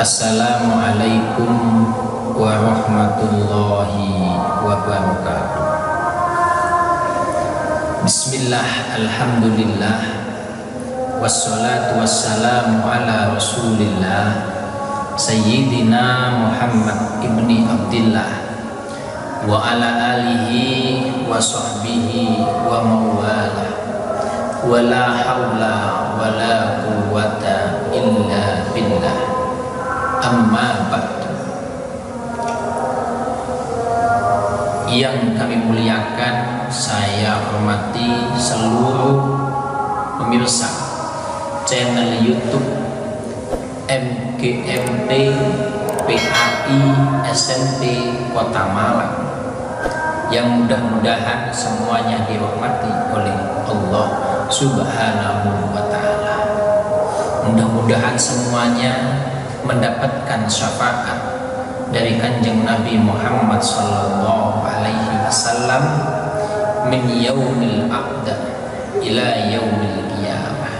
Assalamualaikum warahmatullahi wabarakatuh. Bismillah, alhamdulillah, wassalatu wassalamu ala rasulillah Sayyidina Muhammad ibni Abdillah wa ala alihi wa sahbihi wa mawalah, wa la hawla wa la quwwata illa billah. Amma ba'du. Yang kami muliakan, saya hormati seluruh pemirsa channel YouTube MGMT PAI SMP Kota Malang, yang mudah-mudahan semuanya dirahmati oleh Allah Subhanahu wa Ta'ala. Mudah-mudahan semuanya mendapatkan syafaat dari Kanjeng Nabi Muhammad sallallahu alaihi wasallam min yaumil aqda ila yaumil qiyamah.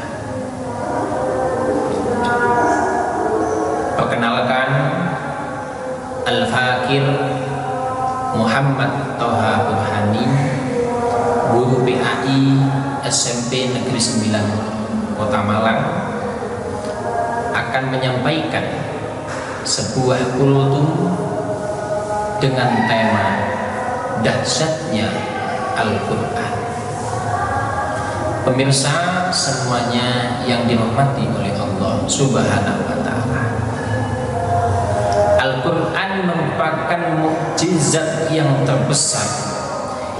Perkenalkan, Al-Fakir Muhammad Toha Burhani, guru PAI SMP Negeri 9 Kota Malang, akan menyampaikan sebuah kultum dengan tema dahsyatnya Al-Quran. Pemirsa semuanya yang dirahmati oleh Allah Subhanahu wa Ta'ala, Al-Quran merupakan mukjizat yang terbesar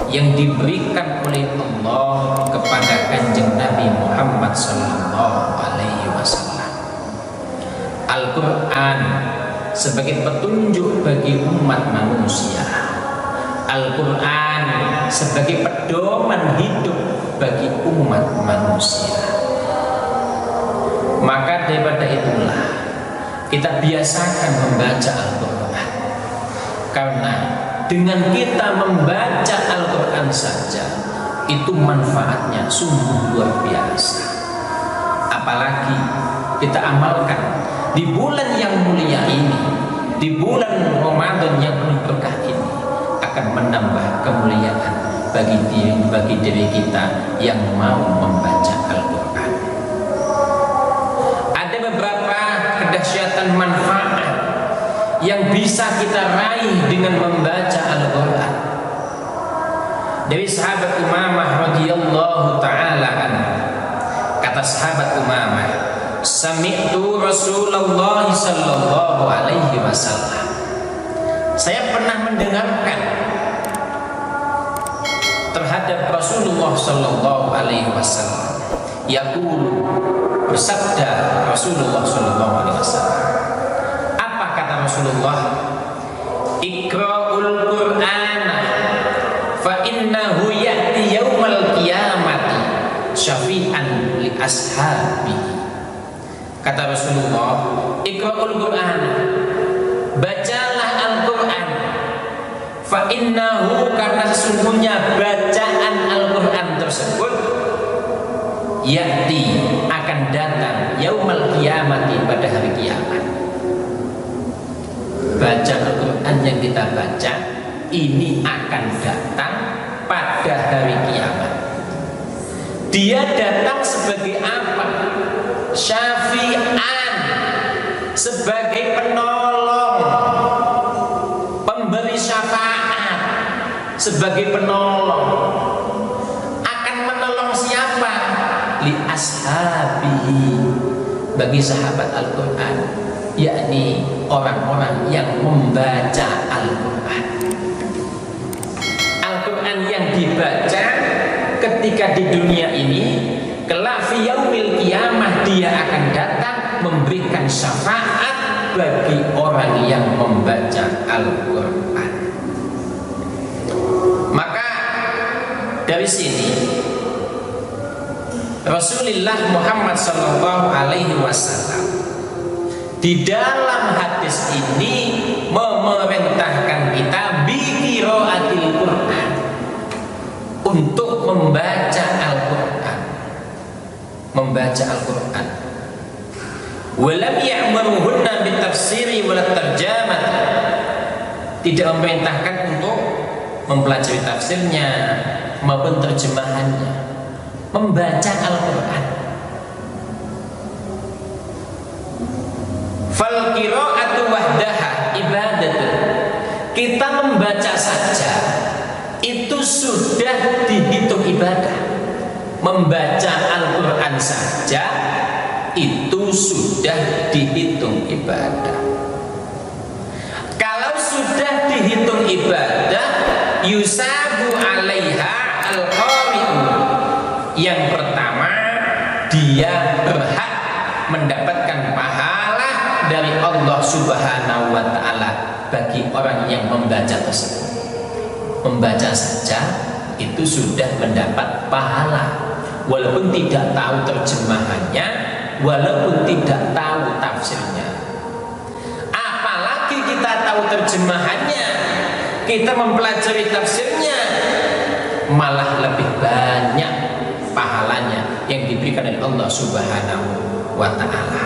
yang diberikan oleh Allah kepada Kanjeng Nabi Muhammad sallallahu alaihi wasallam. Al-Quran sebagai petunjuk bagi umat manusia, Al-Quran sebagai pedoman hidup bagi umat manusia. Maka daripada itulah kita biasakan membaca Al-Quran, karena dengan kita membaca Al-Quran saja itu manfaatnya sungguh luar biasa. Apalagi kita amalkan di bulan yang mulia ini, di bulan Ramadan yang penuh berkah ini, akan menambah kemuliaan bagi diri kita yang mau membaca Al-Quran. Ada beberapa kedahsyatan manfaat yang bisa kita raih dengan membaca Al-Quran. Dari sahabat Umamah radhiyallahu ta'ala anhu, kata sahabat Umamah, sami'tu Rasulullah sallallahu alaihi wasallam, saya pernah mendengarkan terhadap Rasulullah sallallahu alaihi wasallam yaqulu, bersabda Rasulullah sallallahu alaihi wasallam. Apa kata Rasulullah? Iqra'ul Qur'ana fa innahu ya'ti yaumal qiyamati syafi'an li ashabihi. Kata Rasulullah, Iqra'ul Qur'an, bacalah Al-Quran, fa innahu, karena sesungguhnya bacaan Al-Quran tersebut ya'ti, akan datang yaumal qiyamati, pada hari kiamat. Baca Al-Quran yang kita baca ini akan datang pada hari kiamat. Dia datang sebagai apa? Syafi'an, sebagai penolong, pemberi syafaat, sebagai penolong. Akan menolong siapa? Li ashabihi, bagi sahabat Al-Quran, yakni orang-orang yang membaca Al-Quran. Al-Quran yang dibaca ketika di dunia ini, kelak fi yaumil qiyamah dia akan datang memberikan syafaat bagi orang yang membaca Al-Quran. Maka dari sini Rasulullah Muhammad sallallahu alaihi wasallam di dalam hadis ini memerintahkan kita bi qiraatil Quran, untuk membaca Al-Quran. Walam ya'muruhunna bitafsiri walat tarjamah, tidak memerintahkan untuk mempelajari tafsirnya maupun terjemahannya, membaca Al-Quran. Fal qira'atu wahdaha ibadatun, kita membaca saja itu sudah dihitung ibadah. Membaca Al-Quran saja itu sudah dihitung ibadah. Kalau sudah dihitung ibadah, yusabu alaiha al-qari'u, yang pertama dia berhak mendapatkan pahala dari Allah Subhanahu wa ta'ala bagi orang yang membaca tersebut. Membaca saja itu sudah mendapat pahala, walaupun tidak tahu terjemahannya, walaupun tidak tahu tafsirnya. Apalagi kita tahu terjemahannya, kita mempelajari tafsirnya, malah lebih banyak pahalanya yang diberikan oleh Allah Subhanahu wa ta'ala.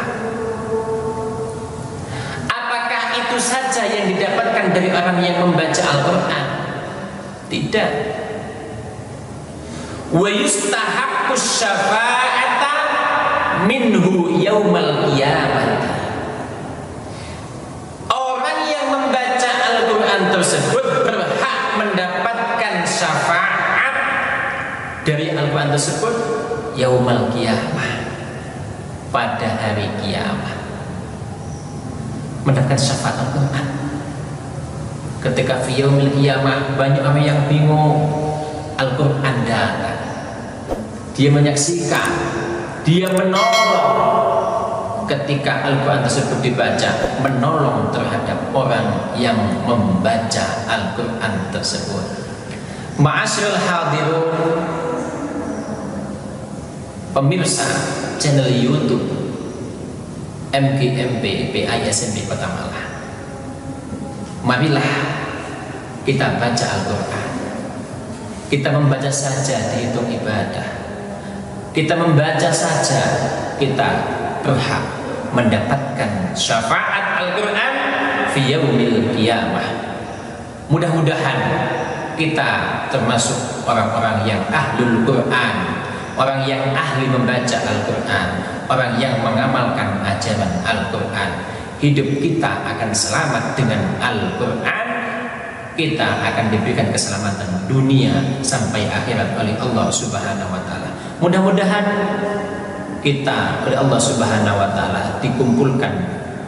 Apakah itu saja yang didapatkan dari orang yang membaca Al-Quran? Tidak. Wa yustahaqqu syafa'ata minhu yaumal qiyamah. Orang yang membaca Al-Quran tersebut berhak mendapatkan syafaat dari Al-Quran tersebut yaumal qiyamah, pada hari kiamat. Mendapatkan syafaat Al-Quran. Ketika fi yaumil qiyamah banyak orang yang bingung, Al-Quran datang, dia menyaksikan, dia menolong. Ketika Al-Quran tersebut dibaca, menolong terhadap orang yang membaca Al-Quran tersebut. Ma'asyiral hadirun, pemirsa channel YouTube MGMP PISMP Kota Malang, marilah kita baca Al-Quran. Kita membaca saja dihitung ibadah. Kita membaca saja kita berhak mendapatkan syafaat Al-Quran fi yaumil qiyamah. Mudah-mudahan kita termasuk orang-orang yang ahlul Quran, orang yang ahli membaca Al-Quran, orang yang mengamalkan ajaran Al-Quran. Hidup kita akan selamat dengan Al-Quran. Kita akan diberikan keselamatan dunia sampai akhirat oleh Allah Subhanahu wa ta'ala. Mudah-mudahan kita oleh Allah Subhanahu wa ta'ala dikumpulkan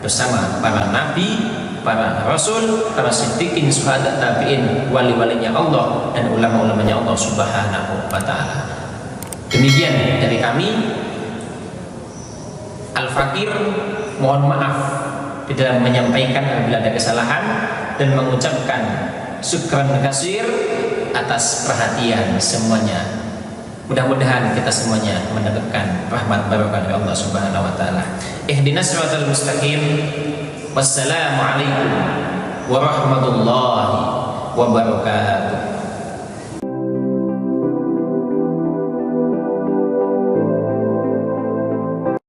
bersama para nabi, para rasul, para siddiqin, syuhada, tabi'in, wali-walinya Allah dan ulama-ulamanya Allah Subhanahu wa ta'ala. Demikian dari kami. Al-Fakir mohon maaf di dalam menyampaikan apabila ada kesalahan, dan mengucapkan syukran kasir atas perhatian semuanya. Mudah-mudahan kita semuanya mendapatkan rahmat barokah dari Allah Subhanahu wa ta'ala. Ihdinas siratal mustaqim. Wassalamualaikum warahmatullahi wabarakatuh.